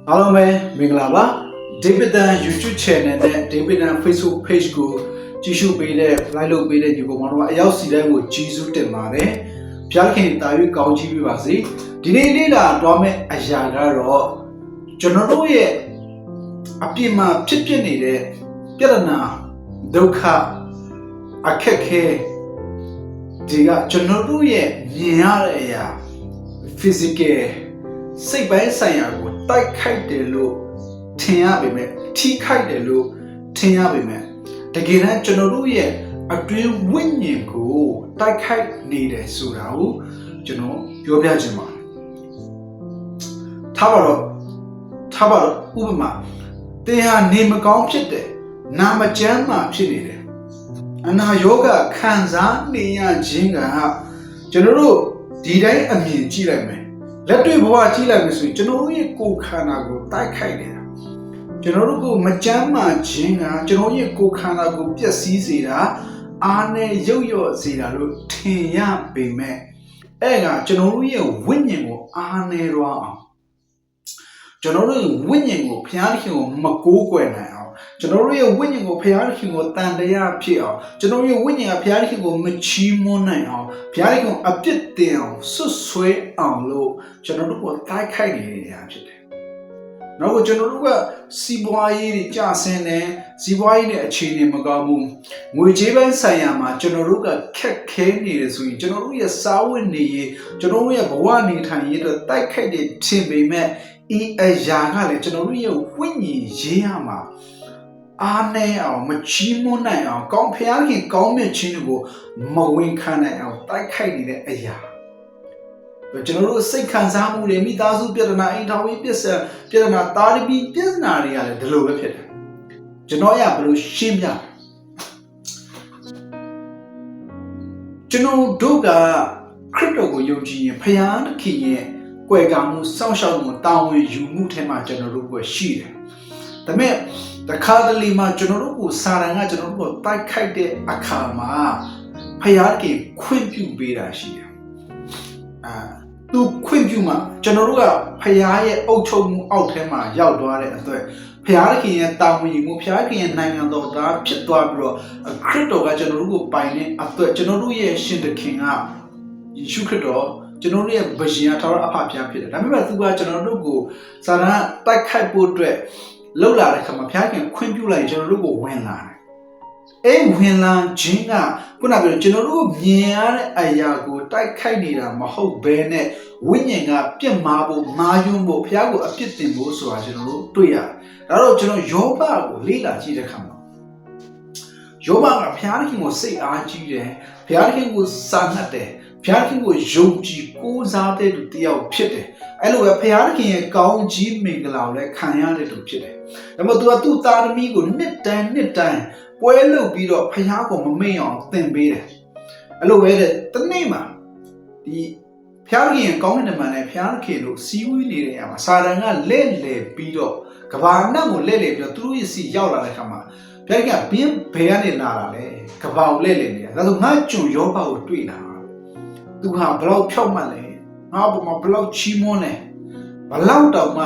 အားလုံးပဲမင်္ဂလာပါ David Dan YouTube channel နဲ့ David Dan Facebook page ကိုကြည့်ရှုပေးတဲ့ like လုပ်ပေးတဲ့ညီကောင်တို့ကအရောက်စီတိုင်းကိုကျေးဇူးတင်ပါတယ်။ဖျားခင်တာ၍ကောင်းချီးပေးပါစေ။ဒီနေ့လေးလာတော့မယ့်အရာကတော့ကျွန်တော်တို့ရဲ့အပြစ်မှာဖြစ်နေတဲ့ပြဿနာဒုက္ခအခက်ခဲဒီကကျွန်တော်တို့ရဲ့မြင်ရတဲ့အရာ physical စိတ်ပိုင်းဆိုင်ရာကိုတိုက်ခိုက်တယ်လို့ထင်ရပေမဲ့ထိခိုက်တယ်လို့ထင်ရပေမဲ့တကယ်တမ်းကျွန်တော်တို့ရဲ့အတွင်းဝိညာဉ်ကိုတိုက်ခိုက်နေတယ်ဆိုတာကိုကျွန်တော်ပြောပြချင်ပါတယ်ထားပါတော့ဥပမာတင်ဟာနေမကောင်းဖြစ်တယ်နာမကျန်းမာဖြစ်နေတယ်အနာရောဂါခံစားနေရခြင်းကကျွန်တော်တို့ဒီတိုင်းအမြင်ကြည့်လိုက်မယ်လက်တွေ့ဘဝကြည့်လိုက်မယ်ဆိုရင်ကျွန်တော်တို့ရဲ့ကိုယ်ခန္ဓာကိုတိုက်ခိုက်နေတာကျွန်တော်တို့ကိုမကြမ်းမာခြင်းကကျွန်တော်ရဲ့ကိုယ်ခန္ဓာကိုပျက်စီးစေတာအားနဲ့ရုပ်ရော့စေတာလို့ထင်ရပေမဲ့အဲ့ကကျွန်တော်တို့ရဲ့ဝိညာဉ်ကိုအားနဲ့တော့အောင်ကျွန်တော်တို့ဝိညာဉ်ကိုဘုရားသခင်ကိုမကိုးကွယ်နိုင်အောင်ကျွန်တော်တို့ရဲ့ဝိညာဉ်ကိုဘုရားသခင်ကိုတန်တရားဖြစ်အောင်ကျွန်တော်ရဲ့ဝိညာဉ်ကဘုရားသခင်ကိုမချီးမွမ်းနိုင်အောင်ဘုရားသခင်ကိုအပြစ်တင်အောင်ဆွဆွဲအောင်လို့ကျွန်တော်တို့ကိုတိုက်ခိုက်နေရတာဖြစ်တယ်။နောက်ကျွန်တော်တို့ကစီးပွားရေးတွေကျဆင်းတယ်စီးပွားရေးနဲ့အခြေအနေမကောင်းဘူးငွေကြေးပိုင်းဆိုင်ရာမှာကျွန်တော်တို့ကခက်ခဲနေတယ်ဆိုရင်ကျွန်တော်တို့ရဲ့စားဝတ်နေရေးကျွန်တော်တို့ရဲ့ဘဝနေထိုင်ရေးအတွက်တိုက်ခိုက်တဲ့ထင်ပေမဲ့ဤအရာကလည်းကျွန်တော်တို့ရဲ့ဝိညာဉ်ရေးရမှာအားနဲ့အောင်မချီးမွမ်းနိုင်အောင်ကောင်းဖျားခင်ကောင်းမြတ်ခြင်းကိုမဝင်ခံနိုင်အောင်တိုက်ခိုက်နေတဲ့အရာကျွန်တော်တို့စိတ်ခံစားမှုတွေမိသားစုပြဿနာအိမ်ထောင်ရေးပြဿနာတာရီပီပြဿနာတွေကလည်းဒီလိုပဲဖြစ်တယ်ကျွန်တော်ရဘယ်လိုရှင်းပြကျွန်တော်တို့ကခရစ်တော်ကိုယုံကြည်ရင်ဖျားသခင်ရဲ့ကွယ်ကာမှုစောင့်ရှောက်မှုတာဝန်ယူမှုထဲမှာကျွန်တော်တို့ကရှိတယ်ဒါပေမဲ့တခါတလေမှာကျွန်တော်တို့ကိုစာရန်ကကျွန်တော်တို့ကိုတိုက်ခိုက်တဲ့အခါမှာဖျားသခင်ခွင့်ပြုပေးတာရှိတယ်သူခွင့်ပြုမှကျွန်တော်တို့ကဖျားရဲ့အုပ်ချုပ်မှုအောက်ထဲမှာရောက်သွားတဲ့အတွက်ဖျားသခင်ရဲ့တာဝန်ယူမှုဖျားသခင်ရဲ့နိုင်ငံတော်သားဖြစ်သွားပြီးတော့ခရစ်တော်ကကျွန်တော်တို့ကိုပိုင်တဲ့အတွက်ကျွန်တော်တို့ရဲ့ရှင်သခင်ကယေရှုခရစ်တော်ကျွန်တော်တို့ရဲ့ဗရှင်အထာဝရအဖဖျားဖြစ်တယ်ဒါပေမဲ့သူကကျွန်တော်တို့ကိုစာရန်တိုက်ခိုက်ဖို့အတွက်လှုပ်လာတဲ့ခါမှာဖျားခင်ခွင့်ပြုလိုက်ကျွန်တော်တို့ကိုဝင်လာတယ်အဲ့ဝင်လာခြင်းကခုနကပြောကျွန်တော်တို့မြင်ရတဲ့အရာကိုတိုက်ခိုက်နေတာမဟုတ်ဘဲနဲ့ဝိညာဉ်ကပြစ်မှားဖို့မာယွန်းဖို့ဖျားကိုအပြစ်တင်ဖို့ဆိုတာကျွန်တော်တို့တွေ့ရတယ်ဒါတော့ကျွန်တော်ယောဘကိုလေ့လာကြည့်တဲ့ခါမှာယောဘကဖျားခင်ကိုစိတ်အားကြီးတယ်ဖျားခင်ကိုစာငတ်တယ်ဖျားခင်ကိုယုံကြည်ကိုးစားတဲ့သူတယောက်ဖြစ်တယ်အဲ့လိုပဲဖျားခင်ရဲ့ကောင်းကြီးမင်္ဂလာကိုလည်းခံရတဲ့သူဖြစ်တယ်ဒါပေမဲ့သူကသူ့သားသမီးကိုနှစ်တိုင်းပွဲလုပ်ပြီးတော့ဖျားကိုမမေ့အောင်သင်ပေးတယ်အဲ့လိုပဲတဲ့တနေ့မှာဒီဖျားခင်ရဲ့ကောင်းတဲ့နံပါတ်နဲ့ဖျားခင်တို့စီးဝေးနေတဲ့အရာမှာစာတန်ကလဲ့လေပြီးတော့ကဘာနတ်ကိုလဲ့လေပြီးတော့သူတို့ရဲ့စီရောက်လာတဲ့အခါမှာဖျားခင်ကဘင်းဘယ်ကနေလာတာလဲကဘာကိုလဲ့လေနေတာဒါဆိုငါကျွန်ယောဘကိုတွေ့လာသူဟာဘလောက်ဖြောက်မှတ်လဲငါ့ဘုံမှာဘလောက်ချီးမွမ်းလဲဘလောက်တောင်မှ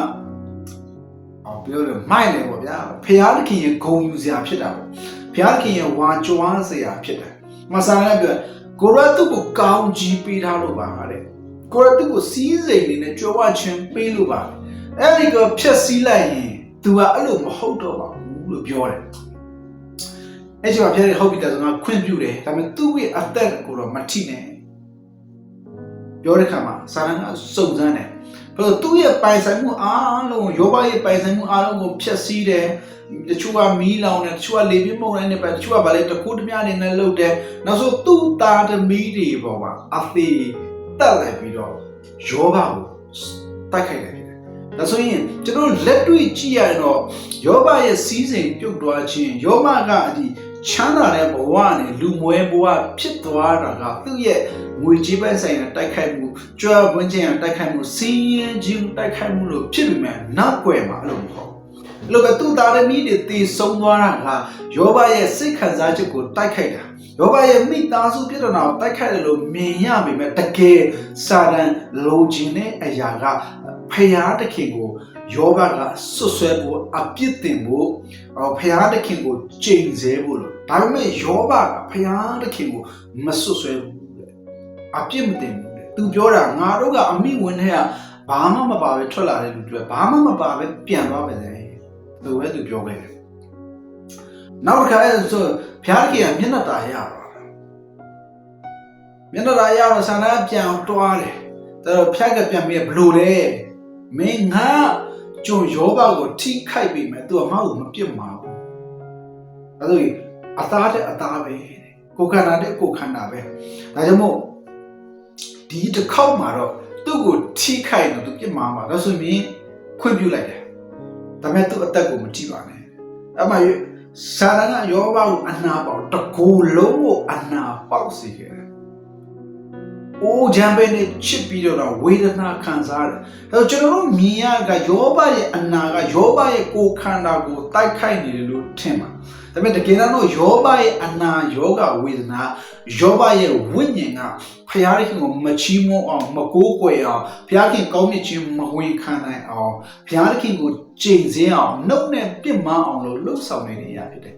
ပြောလို့မိုက်တယ်ပေါ့ဗျာဖျားသခင်ရဲ့ဂုဏ်ယူစရာဖြစ်တာပေါ့ဖျားသခင်ရဲ့ဝါကြွားစရာဖြစ်တယ်မဆာလည်းပြောကိုရတုကိုကောင်းကြီးပေးထားလို့ပါတဲ့ကိုရတုကိုစီးစိမ်နေနဲ့ကြွားခြင်းပေးလို့ပါအဲ့ဒီကဖြက်စီးလိုက်ရင် तू ကအဲ့လိုမဟုတ်တော့ပါဘူးလို့ပြောတယ်အဲ့ဒီမှာဖျားရဲ့ဟုတ်ပြီတဲ့ဆိုငါခွင့်ပြုတယ်ဒါပေမဲ့သူ့ရဲ့အသက်ကိုတော့မထိနဲ့ပြောတဲ့ခါမှာစာရန်ကစုံစမ်းတယ်ဘာလို့သူ့ရဲ့ပိုင်ဆိုင်မှုအားလုံးယောဘရဲ့ပိုင်ဆိုင်မှုအားလုံးကိုဖျက်ဆီးတယ်တချို့ကမီးလောင်တယ်တချို့ကလေပြင်းမုန်တိုင်းနဲ့ပဲတချို့ကဗာလေတကူတမနေနဲ့လှုပ်တယ်နောက်ဆိုသူ့သားသမီးတွေပေါ်မှာအသေးတက်လိုက်ပြီးတော့ယောဘကိုတိုက်ခိုက်တယ်ဒါဆိုရင်ကျွန်တော်လက်တွေ့ကြည့်ရတော့ယောဘရဲ့စီးစိမ်ပြုတ်သွားခြင်းယောဘကအဒီချမ်းသာတဲ့ဘဝနဲ့လူမွဲဘဝဖြစ်သွားတာကသူ့ရဲ့ငွေကြေးပိုင်းဆိုင်ရာတိုက်ခိုက်မှုကြွဝန်းကျင်တိုက်ခိုက်မှုစီးရင်ခြင်းတိုက်ခိုက်မှုလို့ဖြစ်ပေမဲ့နောက်ွယ်မှာအဲ့လိုမဟုတ် လိုပဲသူ့သားသမီးတွေတည်ဆုံးသွားတာကယောဘရဲ့စိတ်ခံစားချက်ကိုတိုက်ခိုက်တာယောဘရဲ့မိသားစုပြဿနာကိုတိုက်ခိုက်တယ်လို့မြင်ရပေမဲ့တကယ်စာတန်လိုချင်တဲ့အရာကဖယားသခင်ကိုယောဘကဆွဆွဲဖို့အပြစ်တင်ဖို့ဖယားသခင်ကိုကြိမ်ဆဲဖို့လို့ဒါပေမဲ့ယောဘကဖယားသခင်ကိုမဆွဆွဲဘူးအပြစ်မတင်ဘူးသူပြောတာငါတို့ကအမိဝင်ထဲကဘာမှမပါပဲထွက်လာတဲ့လူတွေဘာမှမပါပဲပြန်သွားပဲလေသူပဲသူပြောခဲ့တယ်နောက်တစ်ခါဆိုဖျားကြီးကမျက်နှာตาရပါတယ်မျက်နှာตาရတော့ဆန္ဒပြန်တွားတယ်ဒါတော့ဖျားကပြန်ပြီးဘလို့လဲမင်းငါကျုံယောဘကိုထိခိုက်ပြီးမယ်သူကငါ့ကိုမပြစ်မှာဘူးအဲဒါအသားတဲ့အသားပဲကိုခန္ဓာတဲ့ကိုခန္ဓာပဲဒါကြောင့်မို့ဒီတစ်ခေါက်မှာတော့သူ့ကိုထိခိုက်လို့သူပြစ်မှာပါဒါဆိုရင်ခွင့်ပြုလိုက်တယ်ဒါပေမဲ့သူ့အသက်ကိုမထိပါနဲ့အဲ့မှာစာရဏယောဘကိုအနာပေါက်တကူလုံးကိုအနာပေါက်စေခဲ့တယ်။အိုးဂျမ်ပဲနဲ့ချစ်ပြီးတော့ဝေဒနာခံစားတယ်။ဒါကျွန်တော်တို့မြင်ရကယောဘရဲ့အနာကယောဘရဲ့ကိုယ်ခန္ဓာကိုတိုက်ခိုက်နေတယ်လို့ထင်ပါ။ဒါပေမဲ့တကယ်တော့ယောဘရဲ့အနာယောဂဝေဒနာယောဘရဲ့ဝိညာဉ်ကဖျားခင်ကိုမချီးမွမ်းအောင်မကိုးကွယ်အောင်ဖျားခင်ကောင်းမြတ်ခြင်းမဝင်ခံနိုင်အောင်ဖျားခင်ကိုကြိမ်စင်းအောင်နှုတ်နဲ့ပြစ်မှားအောင်လို့လှုပ်ဆောင်နေရဖြစ်တယ်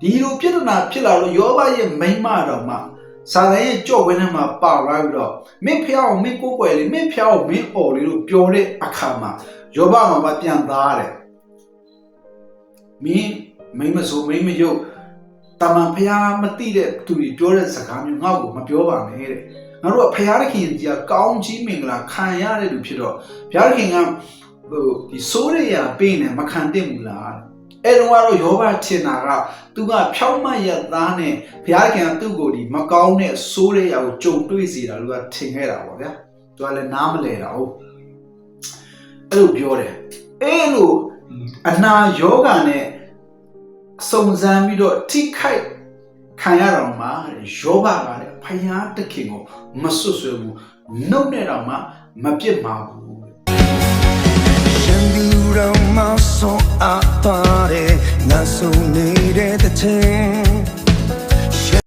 ဒီလိုပြဿနာဖြစ်လာလို့ယောဘရဲ့မိန်းမတော်မှာစာတန်ရဲ့ကြော့ဝဲထဲမှာပါလာပြီးတော့မင်းဖျားအောင်မင်းကိုးကွယ်လေမင်းဖျားအောင်မင်းအော်လေလို့ပြောတဲ့အခါမှာယောဘမှာပြန်သားတယ်မင်းမိန်းမဆိုမိန်းမယုတ်တမန်ဖျားမသိတဲ့သူတွေပြောတဲ့စကားမျိုးငါ့ကိုမပြောပါနဲ့တဲ့ငါတို့ကဖျားသခင်ကြီးကကောင်းကြီးမင်္ဂလာခံရတဲ့လူဖြစ်တော့ဖျားသခင်ကဒီဆိုးရရပေးနေမခံတင်ဘူးလားအဲ့တော့ယောဘထင်တာကသူကဖြောင်းမရသားနဲ့ဘုရားခင်ကသူ့ကိုဒီမကောင်းတဲ့ဆိုးတဲ့ရာကိုကြုံတွေ့စေတာလို့ကထင်ခဲ့တာပေါ့ဗျာသူကလည်းနားမလဲတာဟုတ်အဲ့လိုပြောတယ်အဲ့လိုအနာယောဂနဲ့စုံစမ်းပြီးတော့ထိခိုက်ခံရတော့မှယောဘကလည်းဘုရားသခင်ကိုမဆွဆွဲဘူးနှုတ်နဲ့တော့မှမပြစ်မှာဘူးရှင်သူတော်မောင်